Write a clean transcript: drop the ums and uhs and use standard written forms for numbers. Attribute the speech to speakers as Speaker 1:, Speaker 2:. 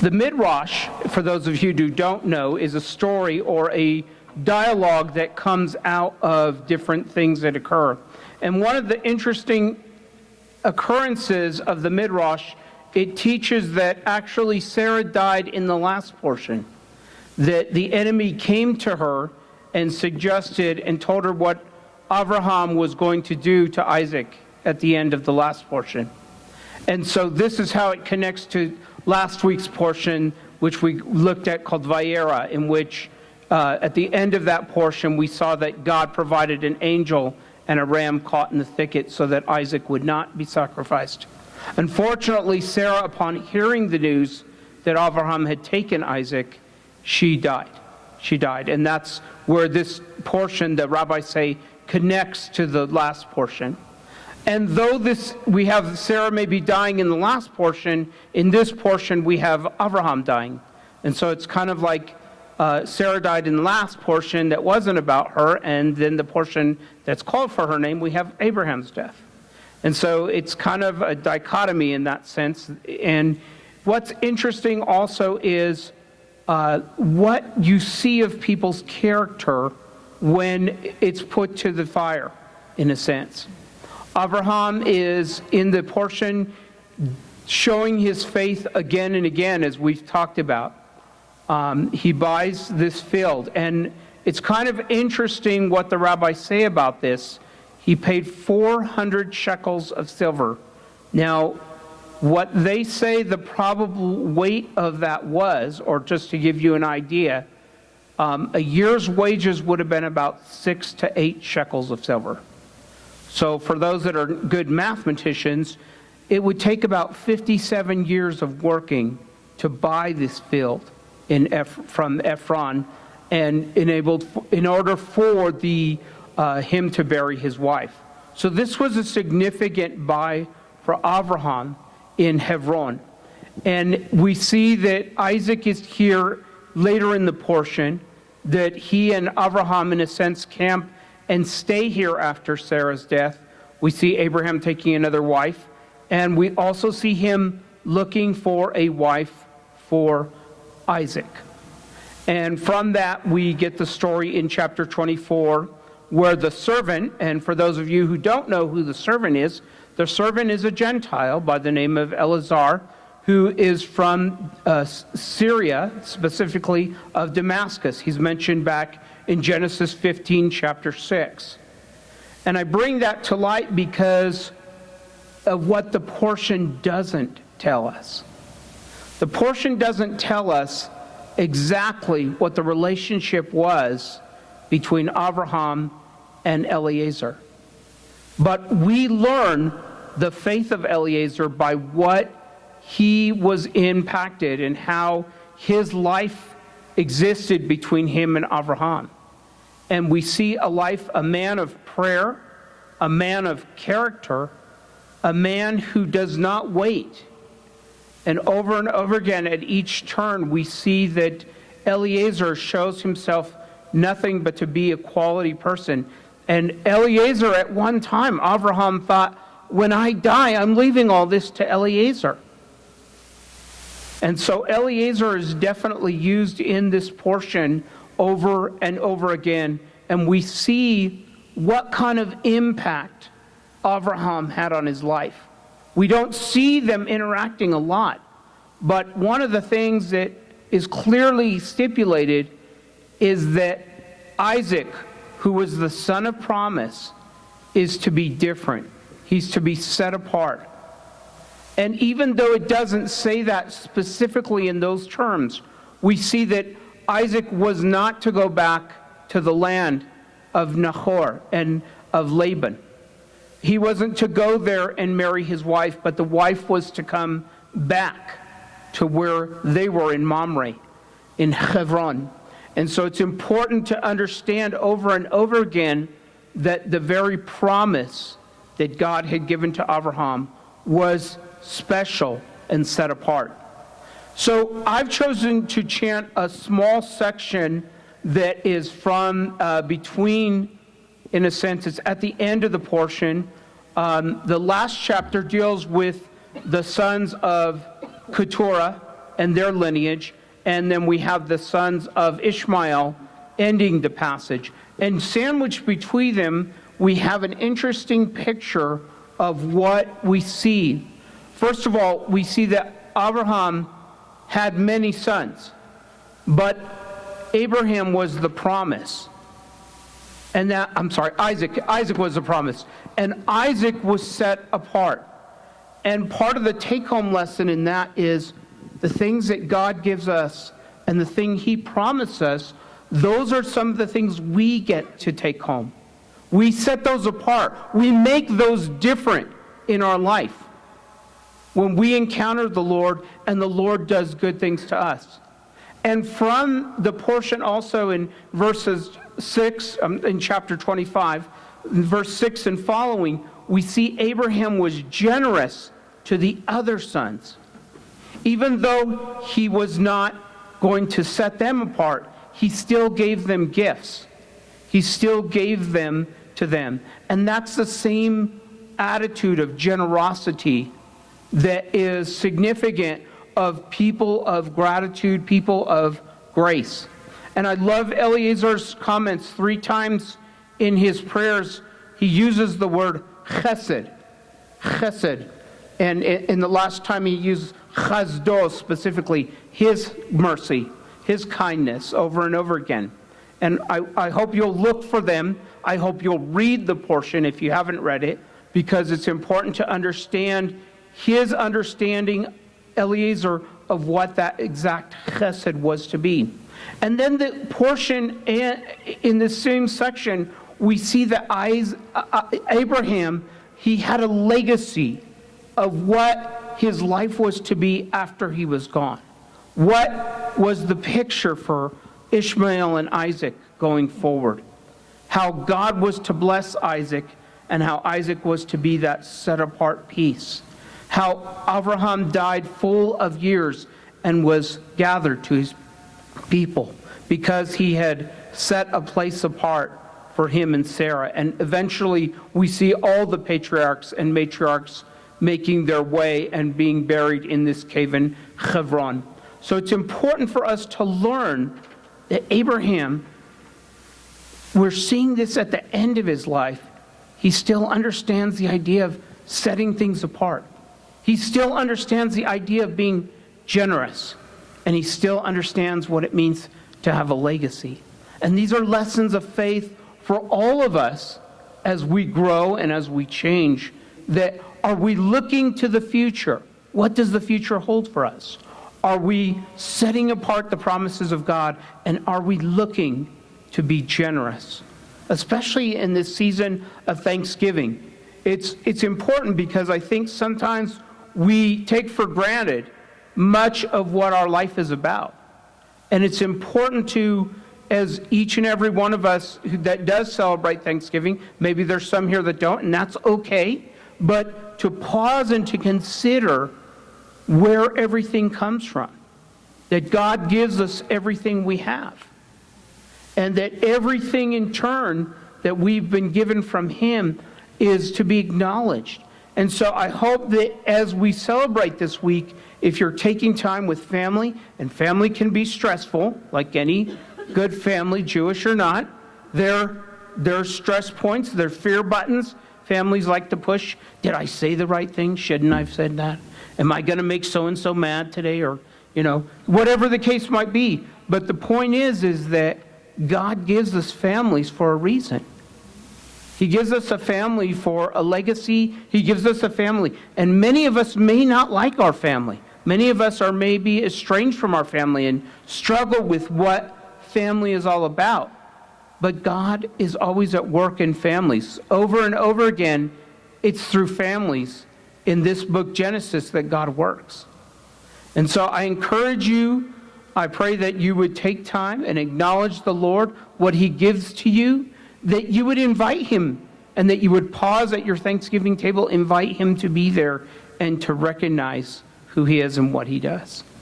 Speaker 1: The Midrash, for those of you who don't know, is a story or a dialogue that comes out of different things that occur. And one of the interesting occurrences of the Midrash, it teaches that actually Sarah died in the last portion, that the enemy came to her and suggested and told her what Abraham was going to do to Isaac at the end of the last portion. And so this is how it connects to last week's portion, which we looked at, called Vayera, in which at the end of that portion we saw that God provided an angel and a ram caught in the thicket so that Isaac would not be sacrificed. Unfortunately, Sarah, upon hearing the news that Abraham had taken Isaac, she died. She died. And that's where this portion, the rabbis say, connects to the last portion. And though we have Sarah maybe dying in the last portion, in this portion we have Abraham dying. And so it's kind of like Sarah died in the last portion that wasn't about her, and then the portion that's called for her name, we have Abraham's death. And so it's kind of a dichotomy in that sense. And what's interesting also is what you see of people's character when it's put to the fire, in a sense. Abraham is in the portion showing his faith again and again, as we've talked about. He buys this field, and it's kind of interesting what the rabbis say about this. He paid 400 shekels of silver. Now, what they say the probable weight of that was, or just to give you an idea, a year's wages would have been about 6 to 8 shekels of silver. So for those that are good mathematicians, it would take about 57 years of working to buy this field from Ephron, and in order for him to bury his wife. So this was a significant buy for Abraham in Hebron. And we see that Isaac is here later in the portion, that he and Abraham, in a sense, camp and stay here after Sarah's death. We see Abraham taking another wife, and we also see him looking for a wife for Isaac. And from that, we get the story in chapter 24, where the servant, and for those of you who don't know who the servant is a Gentile by the name of Eleazar, who is from Syria, specifically of Damascus. He's mentioned back in Genesis 15, chapter 6. And I bring that to light because of what the portion doesn't tell us. The portion doesn't tell us exactly what the relationship was between Abraham and Eliezer. But we learn the faith of Eliezer by what he was impacted and how his life existed between him and Abraham. And we see a man of prayer, a man of character, a man who does not wait. And over again at each turn, we see that Eliezer shows himself nothing but to be a quality person. And Eliezer, at one time, Abraham thought, when I die, I'm leaving all this to Eliezer. And so Eliezer is definitely used in this portion over and over again. And we see what kind of impact Abraham had on his life. We don't see them interacting a lot. But one of the things that is clearly stipulated is that Isaac, who was the son of promise, is to be different. He's to be set apart. And even though it doesn't say that specifically in those terms, we see that Isaac was not to go back to the land of Nahor and of Laban. He wasn't to go there and marry his wife, but the wife was to come back to where they were in Mamre, in Hebron. And so it's important to understand over and over again that the very promise that God had given to Abraham was special and set apart. So I've chosen to chant a small section that is from between, in a sense, it's at the end of the portion. The last chapter deals with the sons of Keturah, and their lineage, and then we have the sons of Ishmael ending the passage. And sandwiched between them, we have an interesting picture of what we see. First of all, we see that Abraham had many sons, but Abraham was the promise. And that, Isaac was the promise. And Isaac was set apart. And part of the take-home lesson in that is the things that God gives us and the thing He promised us, those are some of the things we get to take home. We set those apart. We make those different in our life when we encounter the Lord and the Lord does good things to us. And from the portion also in verses 6, in chapter 25, verse 6 and following, we see Abraham was generous to the other sons. Even though he was not going to set them apart, he still gave them gifts. He still gave them to them. And that's the same attitude of generosity that is significant of people of gratitude, people of grace. And I love Eliezer's comments 3 times in his prayers. He uses the word chesed, chesed. And in the last time he used chazdo, specifically his mercy, his kindness, over and over again. And I hope you'll look for them. I hope you'll read the portion if you haven't read it, because it's important to understand his understanding, Eliezer, of what that exact chesed was to be. And then the portion in the same section, we see that Abraham, he had a legacy of what his life was to be after he was gone. What was the picture for Ishmael and Isaac going forward? How God was to bless Isaac and how Isaac was to be that set-apart piece. How Abraham died full of years and was gathered to his people because he had set a place apart for him and Sarah. And eventually we see all the patriarchs and matriarchs making their way and being buried in this cave in Hebron. So it's important for us to learn that Abraham, we're seeing this at the end of his life, he still understands the idea of setting things apart. He still understands the idea of being generous. And he still understands what it means to have a legacy. And these are lessons of faith for all of us as we grow and as we change. That are we looking to the future? What does the future hold for us? Are we setting apart the promises of God? And are we looking to be generous? Especially in this season of Thanksgiving. It's important because I think sometimes we take for granted much of what our life is about. And it's important to, as each and every one of us that does celebrate Thanksgiving, maybe there's some here that don't, and that's okay, but to pause and to consider where everything comes from. That God gives us everything we have. And that everything in turn that we've been given from Him is to be acknowledged. And so I hope that as we celebrate this week, if you're taking time with family, and family can be stressful, like any good family, Jewish or not, there are stress points, there are fear buttons. Families like to push, did I say the right thing? Shouldn't I have said that? Am I going to make so-and-so mad today? Or, whatever the case might be. But the point is that God gives us families for a reason. He gives us a family for a legacy. He gives us a family. And many of us may not like our family. Many of us are maybe estranged from our family and struggle with what family is all about. But God is always at work in families. Over and over again, it's through families in this book, Genesis, that God works. And so I encourage you, I pray that you would take time and acknowledge the Lord, what He gives to you, that you would invite Him, and that you would pause at your Thanksgiving table, invite Him to be there, and to recognize who He is and what He does.